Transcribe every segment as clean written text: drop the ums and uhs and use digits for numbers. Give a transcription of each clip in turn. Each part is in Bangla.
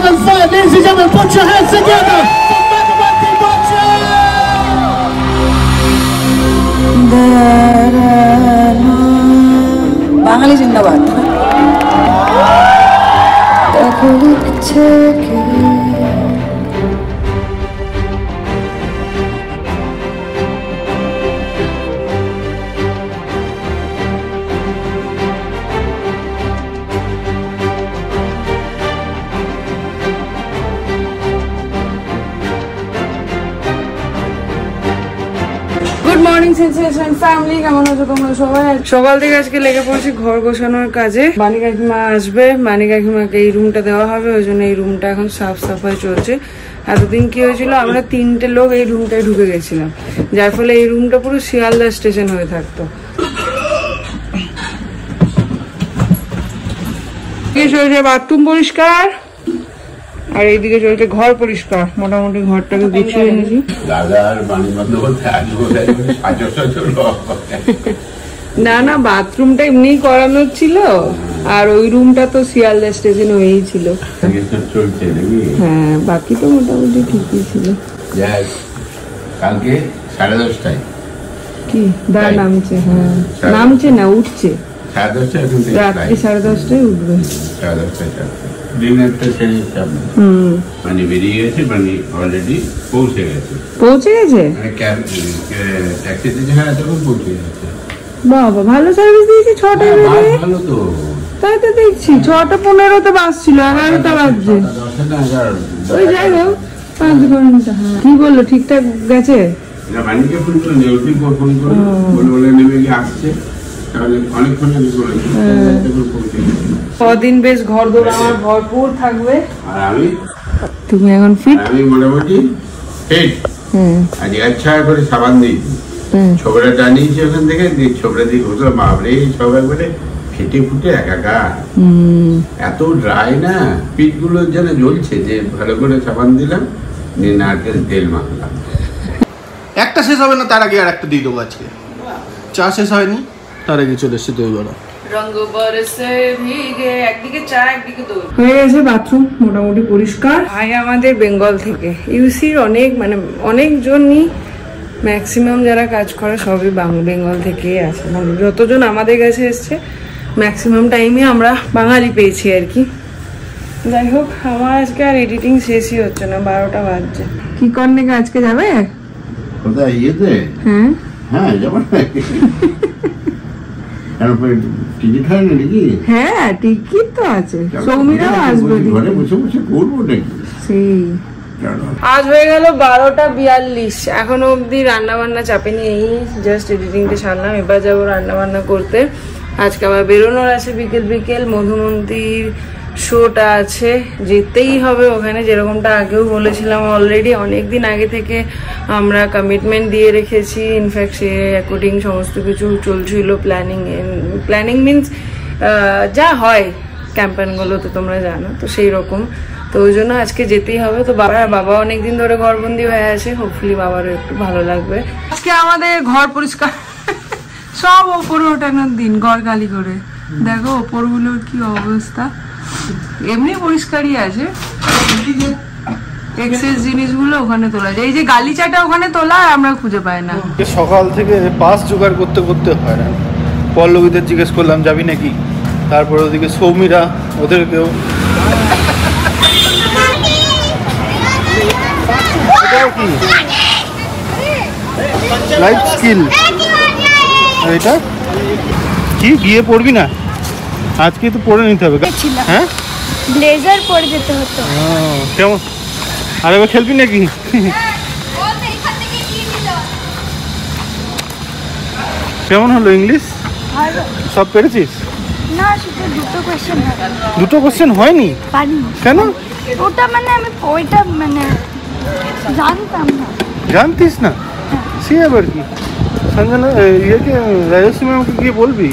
5. Ladies and gentlemen, put your hands together for Bhagwati Bachchan. Bangali Zindabad. Morning sensation family, কেমন আছো তোমরা সবাই? সকাল থেকে আজকে লেগে পড়েছি ঘর গোছানোর কাজে। বানি কাকিমা আসবে, বানি কাকিমাকে এই রুমটা দেওয়া হবে, ওই জন্য এই রুমটা এখন সাফ সাফাই চলছে। এতদিন কি হয়েছিল, আমরা 3টে লোক এই রুমটায় ঢুকে গেছিলাম, যার ফলে এই রুমটা পুরো শিয়ালদা স্টেশন হয়ে থাকতো। চলছে বাথরুম পরিষ্কার, আর এইদিকে চলছে ঘর পরিষ্কার। মোটামুটি ঘরটাকে গুছিয়ে এনেছি। না না, বাথরুমটা এমনি করানোর ছিল, আর ওই রুমটা তো শিয়ালদা স্টেশন হয়েই ছিল। হ্যাঁ, বাকি তো মোটামুটি ঠিকই ছিল। কালকে 10:30টায় কি দা নামছে? হ্যাঁ, নামছে না, উঠছে 10:30টায়। রাত্রি 10:30টায় উঠবে। 10:30টায় ডিনারটা ছেড়ে যাবে। মানে বেরিয়ে গেছে, মানে অলরেডি পৌঁছে গেছে। মানে ট্যাক্সিতে যাওয়া তখন পৌঁছে গেছে। বাবা, ভালো সার্ভিস দিয়েছে। 6টায় বেরিয়ে। ভালো তো, তাই তো দেখছি। 6:15-তে বাস ছিল, 11টা বাজছে। ওই যাই হোক, 5 ঘন্টা। কি বললো, ঠিকঠাক গেছে? না, বানিকে ফোন করে নেউটি ফোন করে বলে নেমে গিয়ে আসছে, তাহলে অনেকক্ষণ কদিন বেশ ঘর দৌড় আমার ভরপুর থাকবে। আর আমি, তুমি এখন ফিট? আমি মোটামুটি ফিট। আজ আচ্ছা করে সাবান দিয়েছি, ছোবড়াটা নিয়েছি ওখান থেকে, ছোবড়া দিয়ে ঘুরলো। বাবরে, সব একবারে ফেটে ফুটে একাকার, এত ড্রাই না, পিঠ গুলো যেন জ্বলছে। যে ভালো করে সাবান দিলাম, দিয়ে নারকেল তেল মাখলাম। একটা শেষ হবে না, তার আগে আর একটা দিয়ে দেবো। আজকে চা শেষ হয়নি, তার আগে চলে এসছে দই বড়া। হয়ে গেছে বাথরুম মোটামুটি পরিষ্কার। ভাই আমাদের বেঙ্গল থেকে, ইউসির অনেকজনই, ম্যাক্সিমাম যারা কাজ করে সবই বেঙ্গল থেকেই আছে। মানে যতজন আমাদের কাছে এসছে, ম্যাক্সিমাম টাইমে আমরা বাঙালি পেয়েছি আর কি। যাই হোক, আমার আজকে আর এডিটিং শেষই হচ্ছে না, 12টা বাজছে। কি করনে আজকে যাবে? কোথায়? ইয়েতে? হ্যাঁ হ্যাঁ, যাবো না। টিকিট হয় না নাকি? হ্যাঁ, টিকিট তো আছে। সৌমিরাও আসবে। ঘরে বসে বসে করবো নাকি? সেই আজ হয়ে গেল 12:42, এখনো অব্দি রান্না বান্না চাপেনি। এই জাস্ট এডিটিংটা সারলাম, এবার যাবো রান্না বান্না করতে। আজকে আবার বেরোনোর আছে বিকেল। মধুমন্তির শোটা আছে, যেতেই হবে ওখানে। যেরকমটা আগেও বলেছিলাম, অলরেডি অনেকদিন আগে থেকে আমরা কমিটমেন্ট দিয়ে রেখেছি। ইনফ্যাক্ট সে অ্যাকর্ডিং সমস্ত কিছু চলছিল। প্ল্যানিং মিনস যা হয় ক্যাম্পেনগুলো তো তোমরা জানো, তো সেই রকম। তো ওই জন্য আজকে যেতেই হবে। তো বাবা অনেকদিন ধরে ঘরবন্দি হয়ে আছে, হোপফুলি বাবারও একটু ভালো লাগবে। আজকে আমাদের ঘর পরিষ্কার, সব ওপরে ওঠানোর দিন, ঘর খালি করে। দেখো ওপরগুলোর কি অবস্থা। এমনি পরিষ্কারই আছে, এক্সেস জিনিসগুলো ওখানে তোলা যায়। এই যে গালিচাটা ওখানে তোলা, আমরা খুঁজে পাই না। সকাল থেকে পাস জোগাড় করতে করতে হয় না। পল্লবীদের জিজ্ঞেস করলাম যাবি নাকি, তারপরে ওদিকে সৌমিরা, ওদেরকেও। কি লাইফ স্কিল এটা? কি বিয়ে পড়বি না আজকে? তো পরে নিতে হবে। হ্যাঁ, ব্লেজার পরে যেতে হতো। কেমন? আর এবার খেলবি নাকি? কেমন হলো ইংলিশ? সব পেরেছিস? না, শুধু দুটো কোশ্চেন হয়নি। কেন? ওটা মানে আমি ওইটা মানে জানতাম না। জানতিস না? সে আবার কি? সঞ্জনা ইয়েকে, রাজশ্রী ম্যামকে গিয়ে বলবি।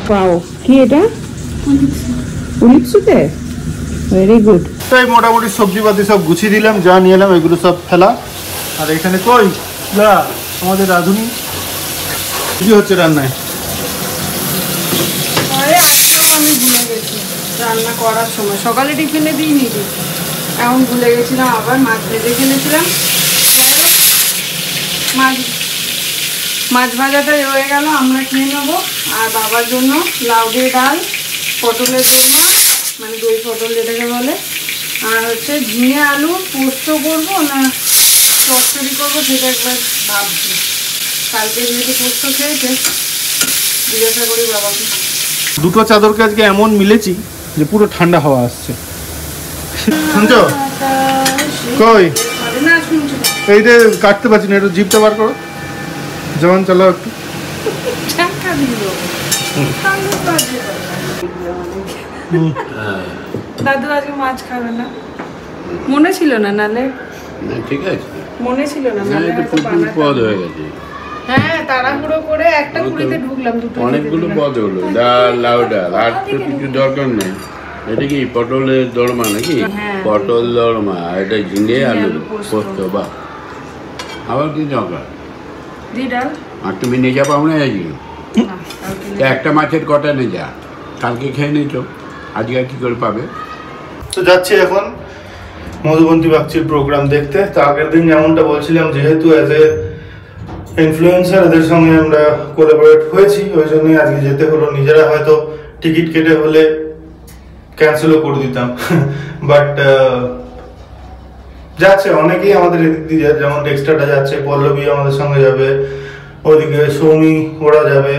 পাও কি এটা? উলিপসুতে? Very good. তাই মোটামুটি সবজিপাতি সব গুছিয়ে দিলাম, যা নিয়ে এলাম এগুলো সব ফেলা। আর এখানে কই যা আমাদের রাঁধুনি কি হচ্ছে রান্নায়? আমি ভুলে গেছি। রান্না করার সময়। সকালে টিফিনে দিইনি তো, এখন ভুলে গেছিলাম। আবার মাছ ভেজে ফেলেছিলাম, মাছ ভাজাটা রয়ে গেল, আমরা খেয়ে নেবো। আর বাবার জন্য লাউ দিয়ে ডাল, পটলের দোরমা মানে দই পটল যেটাকে বলে, আর হচ্ছে ঝিঙে আলু পোস্ত করবো না চচ্চড়ি করবো সেটা একবার ভাবছি। কালকে যেহেতু পোস্ত খেয়েছে, জিজ্ঞাসা করি বাবাকে। দুটো চাদরকে আজকে এমন মিলেছি যে পুরো ঠান্ডা হাওয়া আসছে। শুনছো? কই না শুনছি না। এইটা কাটতে পারছি না, একটু জিপটা বার করো। যেমন চালাও একটু। দাদু আজকে মাছ খাবে না, মনে ছিল না, নালে ঠিক আছে, মনে ছিল না, না এটা প্রচুর পদ হয়ে গেছে। হ্যাঁ তাড়াহুড়ো করে একটা কুড়িতে ঢুকলাম, দুটো অনেকগুলো পদ হলো, ডাল লাউ ডাল, আর তো কিছু দরকার নেই। এটা কি পটলের দোরমা নাকি? পটল দোরমা, এটা ঝিঙে আলু পোস্ত। বা আবার কি দরকার? দি ডাল আর তুমি নিয়ে যাবো আমরা আজকে একটা মাছের কটা নিয়ে যা, কালকে খেয়ে নিয়েছো, আজকে আর কি করে পাবে? তো যাচ্ছি এখন মধুবন্তী বাগচির প্রোগ্রাম দেখতে। তো আগের দিন যেমনটা বলছিলাম, যেহেতু অ্যাজ এ ইনফ্লুয়েন্সার এদের সঙ্গে আমরা কোলাবোরেট হয়েছি, ওই জন্যই আজকে যেতে হলো। নিজেরা হয়তো টিকিট কেটে হলে ক্যান্সেলও করে দিতাম, বাট যাচ্ছে অনেকেই আমাদের এদিক দিয়ে, যেমন টেক্সটারটা যাচ্ছে, পল্লবী আমাদের সঙ্গে যাবে, ওদিকে সৌমি ওরা যাবে।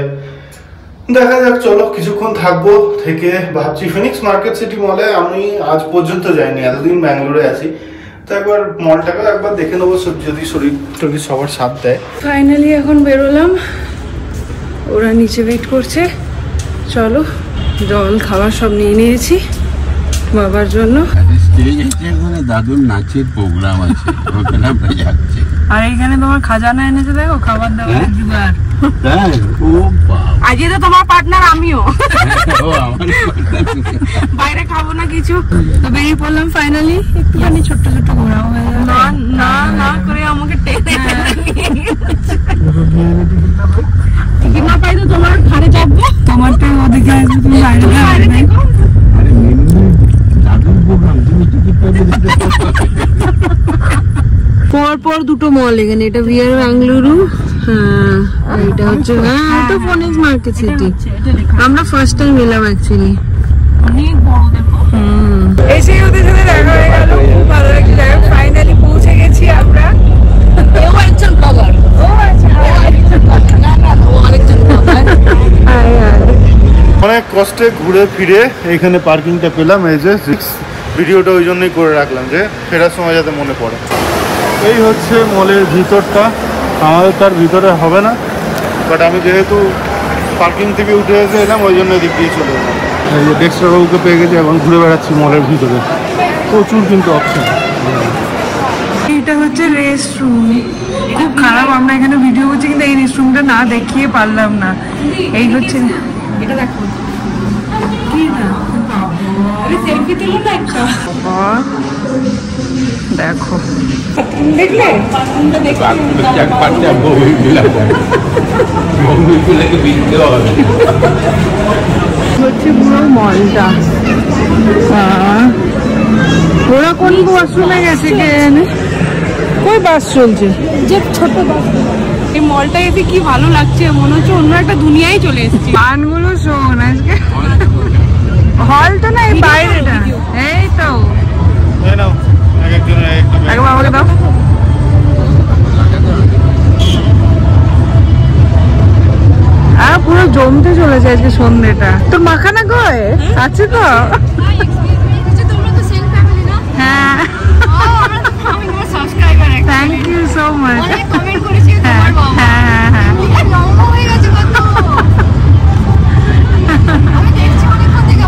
দেখা যাক, চলো কিছুক্ষণ থাকবো, থেকে ভাবছি ফিনিক্স মার্কেট সিটি মলে আমি আজ পর্যন্ত যাইনি, এতদিন ব্যাঙ্গালোরে আছি, তো একবার মলটাকে একবার দেখে নেবো, যদি শরীর টরীর সবার সাথ দেয়। ফাইনালি এখন বেরোলাম, ওরা নিচে ওয়েট করছে। চলো, জল খাবার সব নিয়ে নিয়েছি বাবার জন্য। দাদুর নাচের প্রোগ্রাম আছে, ওখানে আমরা যাচ্ছি। আর এইখানে তোমার খাজানা এনেছে, দেখো খাবার দাবার জোগাড়। আজকে তো তোমার পার্টনার আমিও, বাইরে খাবো না কিছু। তো বেরিয়ে পড়লাম ফাইনালি, একটুখানি ছোট্ট ছোট্ট ঘোরাও হয়ে গেল। না না করে আমাকে টেনে টিকিট না পাই তো তোমার ঘরে যাবো, তোমারটা ওদিকে আসবে, তুমি বাইরে দেখো। পর দুটো মল এখানে, এটা ভিআর বেঙ্গালুরু, হ্যাঁ এটা হচ্ছে তো ফিনিক্স মার্কেট সিটি। আমরা ফার্স্ট টাইম এলাম অ্যাকচুয়ালি, অনেক বড় দেখো। এসে ওদের সাথে দেখা হয়ে গেল, খুব ভালো লাগছে। ফাইনালি পৌঁছে গেছি আমরা। ও একজন ব্লগার, ও আচ্ছা না না ও আরেকজন ব্লগার। অনেক কষ্টে ঘুরে ফিরে এইখানে পার্কিংটা পেলাম। এই যে ভিডিওটা ওই জন্যই করে রাখলাম, যে ফেরার সময় যাতে মনে পড়ে। এই হচ্ছে মলের ভিতরটা, আমাদের তার ভিতরে হবে না, বাট আমি যেহেতু পার্কিং থেকে উঠে এসে এলাম, ওই জন্য এদিক দিয়ে চলে এলাম। এই যে ডেক্সটার বাবুকে পেয়ে গেছি, এখন ঘুরে বেড়াচ্ছি মলের ভিতরে, প্রচুর কিন্তু অপশন। এটা হচ্ছে রেস্টরুম, খুব খারাপ, আমরা এখানে ভিডিও করছি কিন্তু এই রেস্টরুমটা না দেখিয়ে পারলাম না। এই হচ্ছে এটা দেখো কি না, সেলফি তুলো না একটা, দেখো দেখলে হচ্ছে পুরো মলটা। ওরা কোন ওয়াশরুমে গেছে কে জানে, কই বাস চলছে, যে ছোট বাস। এই মলটা এসে কি ভালো লাগছে, মনে হচ্ছে অন্য একটা দুনিয়ায় চলে এসেছি। গানগুলো শোন আজকে, হল তো না, এই বাইরেটা, এই তো একবার আমাকে দাও। পুরো জমতে চলেছে আজকে সন্ধ্যেটা। তোর মাখানা কয় আছে তো? হ্যাঁ, থ্যাংক ইউ সো মাচ।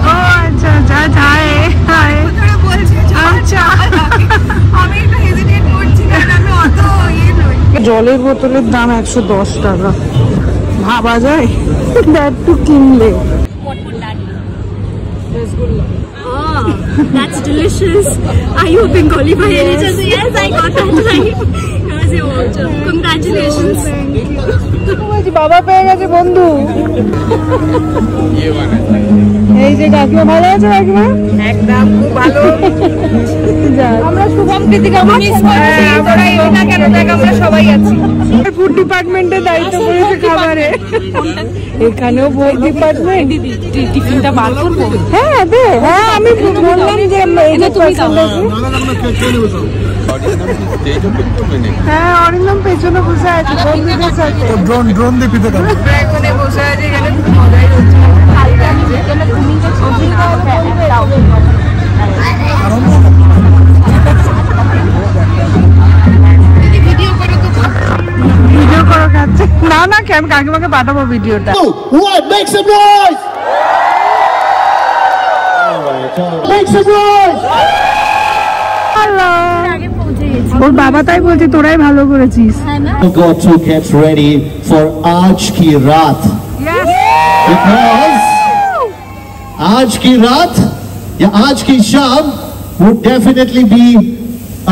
ও আচ্ছা আচ্ছা, হাই হাই। আচ্ছা, জলের বোতলের দাম 110 টাকা, ভাবা যায় একটু কিনলে। That's delicious. Are you a Bengali by any chance? Yes, I got that right. Congratulations. বাবা পেয়ে গেছে বন্ধু। এই যে কাকিমা ভালো আছে, কাকিমা একদম খুব ভালো। আমরা শুভম কৃতিকা মিস করছি, আমরা এই না কেন দেখ আমরা সবাই আছি। ফুড ডিপার্টমেন্টে দায়িত্ব পড়েছে খাবারে, এখানেও ফুড ডিপার্টমেন্ট। টিফিনটা বার করবো? হ্যাঁ দে, হ্যাঁ আমি বললাম যে এই যে তুমি হ্যাঁ অরিন্দম পেছনে বসে আছে বন্ধুদের সাথে, ড্রোন দিয়ে পিতে দাও। এখানে বসে আছে, এখানে খুব মজাই হচ্ছে। ভিডিও করো খাচ্ছে না না, কেন কাকিমাকে পাঠাবো ভিডিওটা। What? Make some noise! Make some noise! ওর বাবা তাই বলছে তোরাই ভালো করেছিস। Got to get ready for Aaj Ki Raat. Because Aaj Ki Raat ya Aaj Ki Sham would definitely be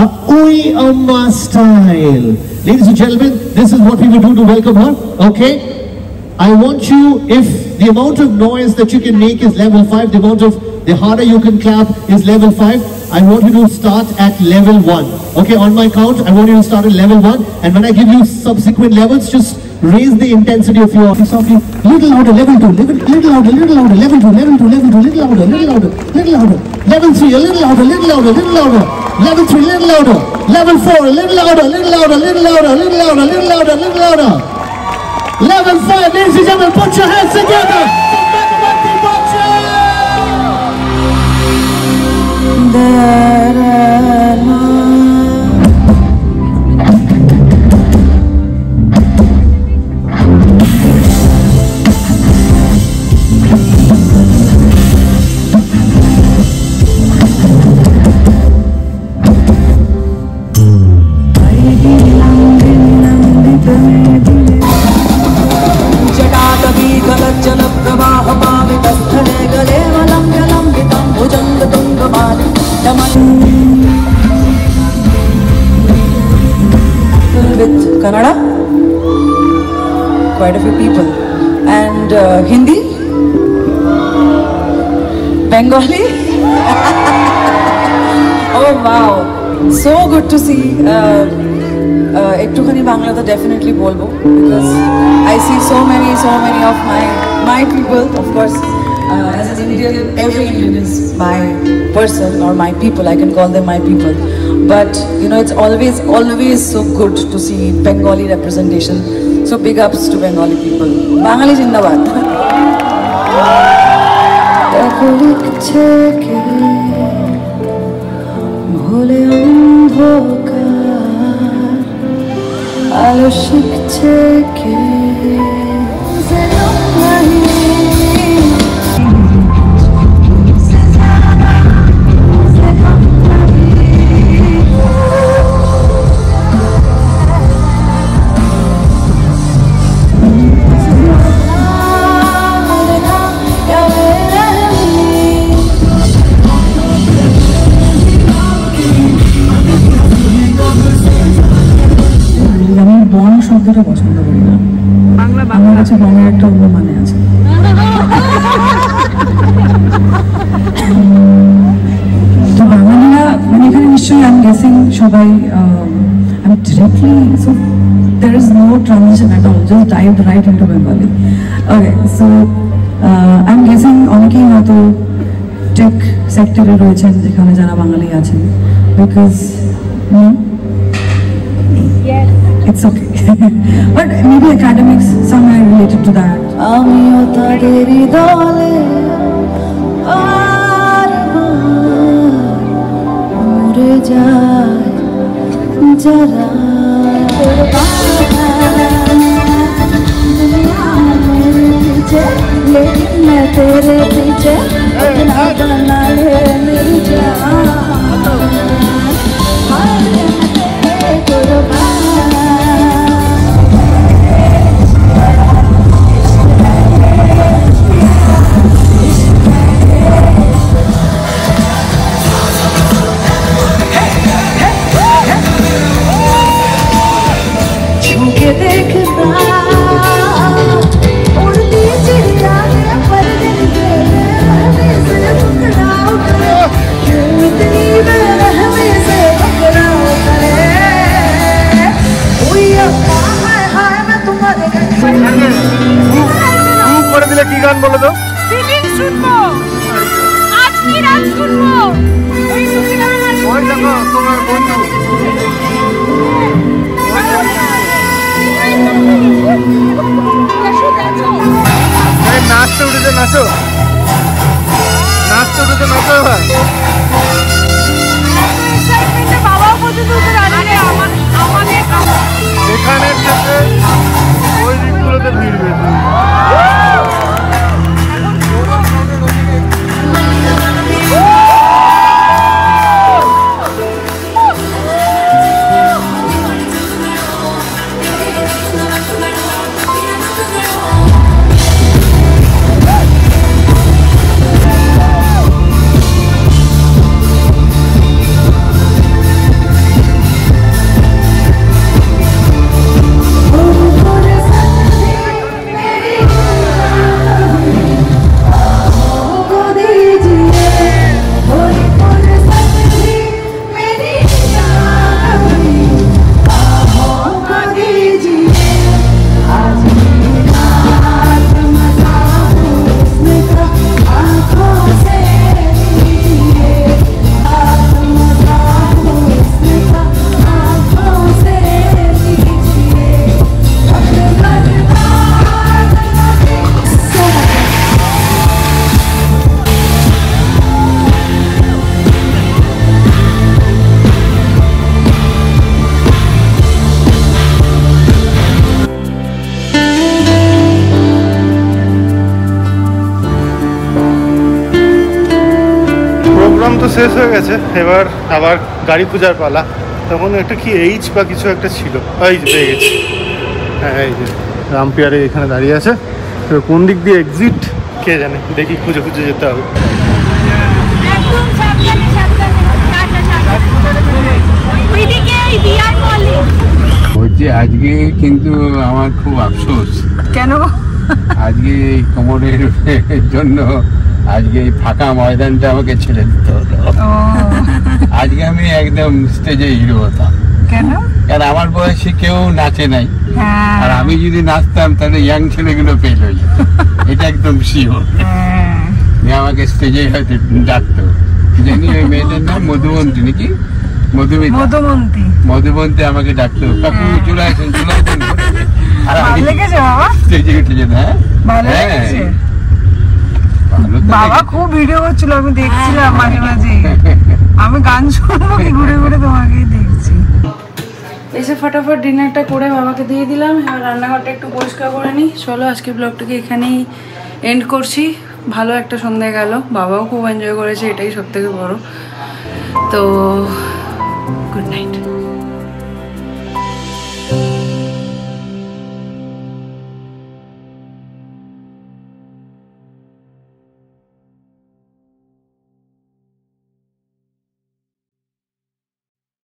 a Oi Amma style. Ladies and gentlemen, this is what we will do to welcome her. Okay? I want you, if the amount of noise that you can make is level 5, the harder you can clap is level 5. I want you to start at level 1. Okay, on my count, I want you to start at level 1. And when I give you subsequent levels, just raise the intensity of your softly. Little louder, level 2, little louder, level 2, little louder, little louder. Level 3, a little louder, little louder. Level 3, little louder. Level 4, a little louder. Level 5, ladies and gentlemen, put your hands together. With Kannada, quite a few people, and Hindi, Bengali. Oh wow, so good to see. একটুখানি বাংলা তো definitely বলবো, because I see so many of my people. Of course, as an Indian, every Indian is my person or my people. I can call them my people. But you know, it's always so good to see Bengali representation. So big ups to Bengali people. Bengali Jindabad. শব্দটা পছন্দ করি না, আমার কাছে বঙ্গের একটা অন্য মানে আছে। তো বাঙালিরা মানে এখানে নিশ্চয়ই আমি গেসিং সবাই আমি directly, so there is no transition at all, just dive right into Bengali. Okay, so I'm guessing অনেকেই হয়তো টেক সেক্টরে রয়েছেন যেখানে যারা বাঙালি আছেন, because it's okay. But maybe academics somewhere related to that. Amiyo taderi dole mure jay jara lekin main tere piche na bana le meri jaan देखना उड़ती चिड़िया पर दिन প্রোগ্রাম তো শেষ হয়ে গেছে, এবার আবার গাড়ি পূজার পালা। তখন একটা কি এইচ বা কিছু একটা ছিল, এই যে পেয়ে গেছি। হ্যাঁ এই যে রামপিয়ারে এখানে দাঁড়িয়ে আছে। তো কোন দিক দিয়ে এক্সিট কে জানে, দেখি খুঁজে খুঁজে যেতে হবে। একদম সাবধানে সাবধানে টাটা টাটা ওইদিকে এই বিয়ার মলে হচ্ছে আজকে কিন্তু আমার খুব আফসোস। কেন? আজকে এই কোমরের জন্য আজকে এই ফাঁকা ময়দানটা আমাকে ছেড়ে দিতে হলো। আজকে আমি একদম স্টেজে হিরো হতাম। কেন? কারণ আমার বয়সে কেউ নাচে নাই, আর আমি যদি নাচতাম তাহলে ইয়াং ছেলেগুলো ফেল হয়ে যেত, এটা একদম শিওর। আমাকে স্টেজে হয়তো ডাকতো, জানি ওই মেয়েটার নাম মধুবন্তী নাকি, মধুবন্তী আমাকে ডাকতো, কাকু চলে আসেন চলে আসেন, আর আমি স্টেজে উঠে যেত। হ্যাঁ বাবা খুব ভিডিও করছিল, আমি দেখছিলাম মাঝে মাঝে, আমি গান শুনবো কি ঘুরে ঘুরে তোমাকেই দেখছি। এসে ফটাফট ডিনারটা করে বাবাকে দিয়ে দিলাম, এবার রান্নাঘরটা একটু পরিষ্কার করে নিই। চলো আজকে ব্লগটাকে এখানেই এন্ড করছি। ভালো একটা সন্ধ্যা গেল, বাবাও খুব এনজয় করেছে, এটাই সব থেকে বড়। তো গুড নাইট।